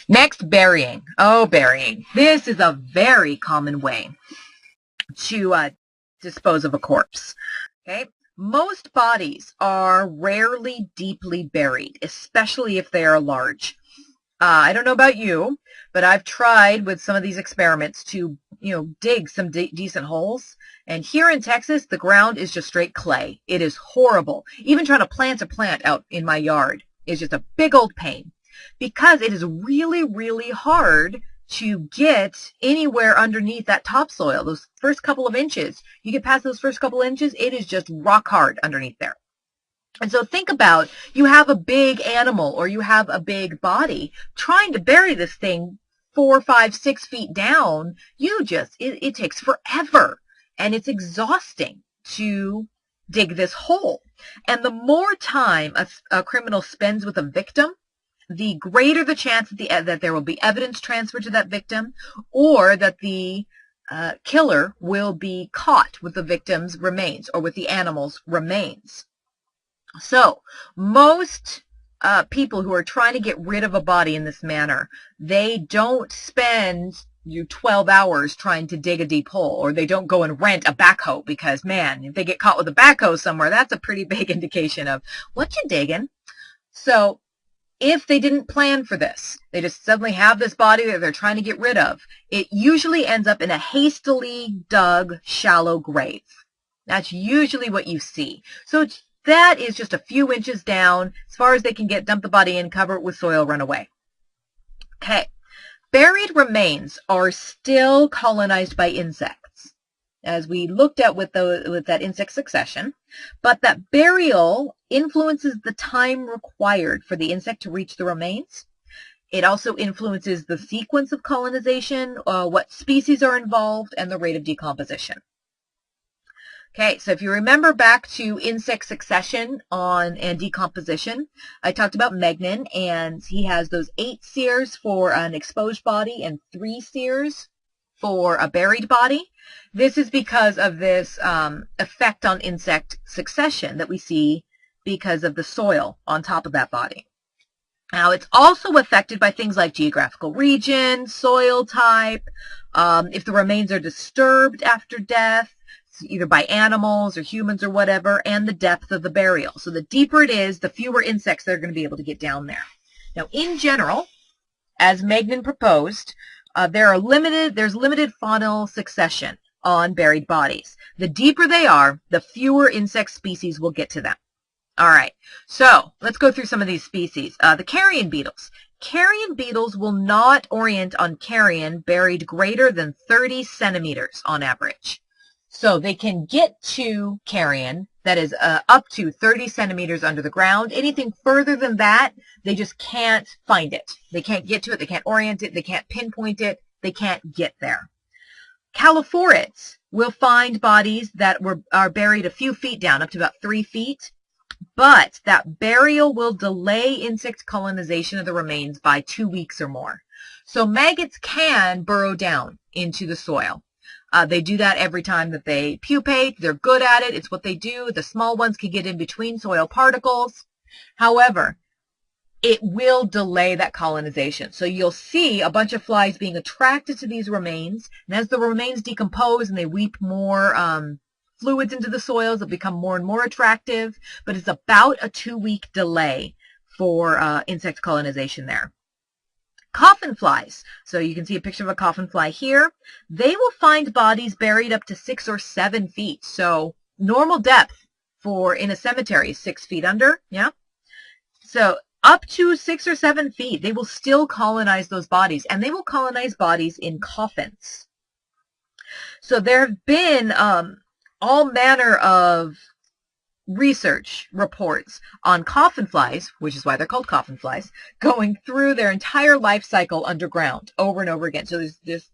Next, burying. Oh, burying. This is a very common way to dispose of a corpse. Okay? Most bodies are rarely deeply buried, especially if they are large. I don't know about you, but I've tried with some of these experiments to, dig some decent holes. And here in Texas, the ground is just straight clay. It is horrible. Even trying to plant a plant out in my yard is just a big old pain because it is really, really hard to get anywhere underneath that topsoil. Those first couple of inches, you get past those first couple of inches, it is just rock hard underneath there. And so think about, you have a big animal or you have a big body trying to bury this thing 4, 5, 6 feet down. It takes forever and it's exhausting to dig this hole. And the more time a criminal spends with a victim, the greater the chance that there will be evidence transferred to that victim, or that the killer will be caught with the victim's remains or with the animal's remains. So most people who are trying to get rid of a body in this manner, they don't spend 12 hours trying to dig a deep hole, or they don't go and rent a backhoe because, man, if they get caught with a backhoe somewhere, that's a pretty big indication of what you digging. So if they didn't plan for this, they just suddenly have this body that they're trying to get rid of, it usually ends up in a hastily dug shallow grave. That's usually what you see. So that is just a few inches down, as far as they can get, dump the body in, cover it with soil, run away. Okay. Buried remains are still colonized by insects, as we looked at with that insect succession, but that burial influences the time required for the insect to reach the remains. It also influences the sequence of colonization, what species are involved, and the rate of decomposition. Okay, so if you remember back to insect succession and decomposition, I talked about Megnin, and he has those 8 sears for an exposed body and 3 sears for a buried body. This is because of this effect on insect succession that we see because of the soil on top of that body. Now, it's also affected by things like geographical region, soil type, if the remains are disturbed after death, either by animals or humans or whatever, and the depth of the burial. So the deeper it is, the fewer insects that are going to be able to get down there. Now, in general, as Megnin proposed, there's limited faunal succession on buried bodies. The deeper they are, the fewer insect species will get to them. All right, so let's go through some of these species. The carrion beetles. Carrion beetles will not orient on carrion buried greater than 30 centimeters on average. So they can get to carrion that is up to 30 centimeters under the ground. Anything further than that, they just can't find it. They can't get to it. They can't orient it. They can't pinpoint it. They can't get there. Calophorids will find bodies that are buried a few feet down, up to about 3 feet, but that burial will delay insect colonization of the remains by 2 weeks or more. So maggots can burrow down into the soil. They do that every time that they pupate. They're good at it. It's what they do. The small ones can get in between soil particles. However, it will delay that colonization. So you'll see a bunch of flies being attracted to these remains. And as the remains decompose and they weep more fluids into the soils, they'll become more and more attractive. But it's about a 2-week delay for insect colonization there. Coffin flies. So you can see a picture of a coffin fly here. They will find bodies buried up to 6 or 7 feet. So normal depth in a cemetery is 6 feet under. Yeah. So up to 6 or 7 feet, they will still colonize those bodies, and they will colonize bodies in coffins. So there have been all manner of research reports on coffin flies, which is why they're called coffin flies, going through their entire life cycle underground over and over again. So there's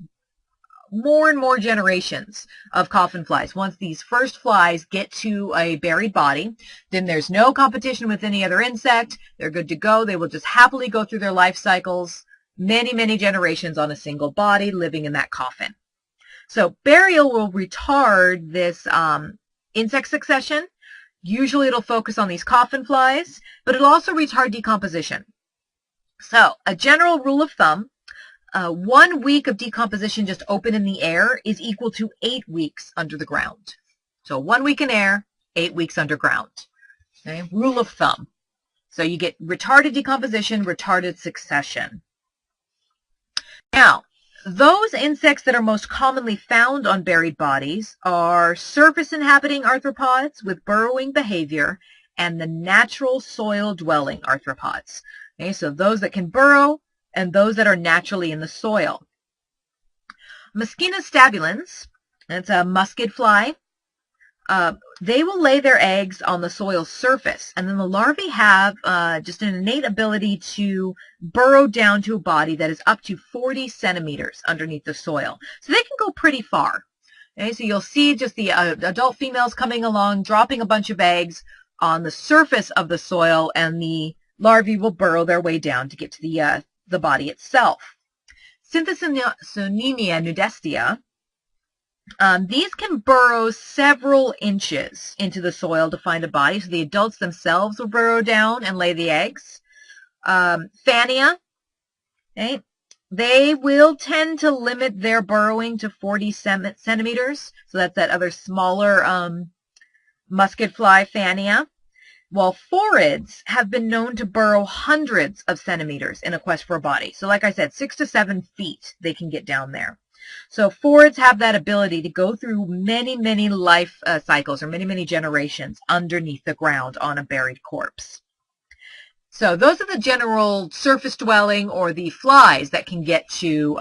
more and more generations of coffin flies. Once these first flies get to a buried body, then there's no competition with any other insect. They're good to go. They will just happily go through their life cycles, many, many generations on a single body living in that coffin. So burial will retard this insect succession. Usually it'll focus on these coffin flies, but it'll also retard decomposition. So a general rule of thumb, 1 week of decomposition just open in the air is equal to 8 weeks under the ground. So 1 week in air, 8 weeks underground. Okay? Rule of thumb. So you get retarded decomposition, retarded succession. Now, those insects that are most commonly found on buried bodies are surface-inhabiting arthropods with burrowing behavior and the natural soil-dwelling arthropods. Okay, so those that can burrow and those that are naturally in the soil. Muscinus stabulans, that's a musket fly, they will lay their eggs on the soil surface, and then the larvae have just an innate ability to burrow down to a body that is up to 40 centimeters underneath the soil. So they can go pretty far. Okay, so you'll see just the adult females coming along, dropping a bunch of eggs on the surface of the soil, and the larvae will burrow their way down to get to the body itself. Synthesonemia nudestia, these can burrow several inches into the soil to find a body, so the adults themselves will burrow down and lay the eggs. Phania, okay, they will tend to limit their burrowing to 40 centimeters, so that's that other smaller musket fly, Phania, while phorids have been known to burrow hundreds of centimeters in a quest for a body. So like I said, 6 to 7 feet they can get down there. So phorids have that ability to go through many, many life cycles or many, many generations underneath the ground on a buried corpse. So those are the general surface dwelling or the flies that can get to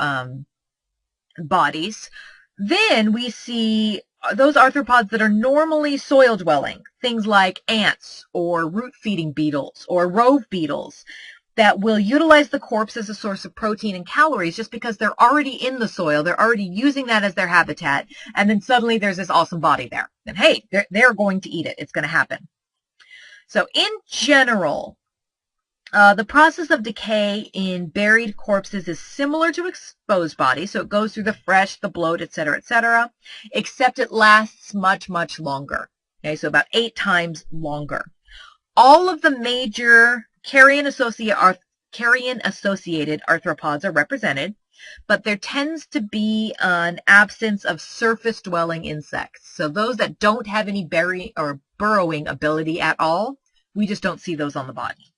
bodies. Then we see those arthropods that are normally soil dwelling, things like ants or root feeding beetles or rove beetles, that will utilize the corpse as a source of protein and calories just because they're already in the soil. They're already using that as their habitat. And then suddenly there's this awesome body there. And hey, they're going to eat it. It's going to happen. So in general, the process of decay in buried corpses is similar to exposed bodies. So it goes through the fresh, the bloat, etc., except it lasts much, much longer. Okay, so about 8 times longer. All of the major carrion-associated arthropods are represented, but there tends to be an absence of surface-dwelling insects. So those that don't have any burrowing ability at all, we just don't see those on the body.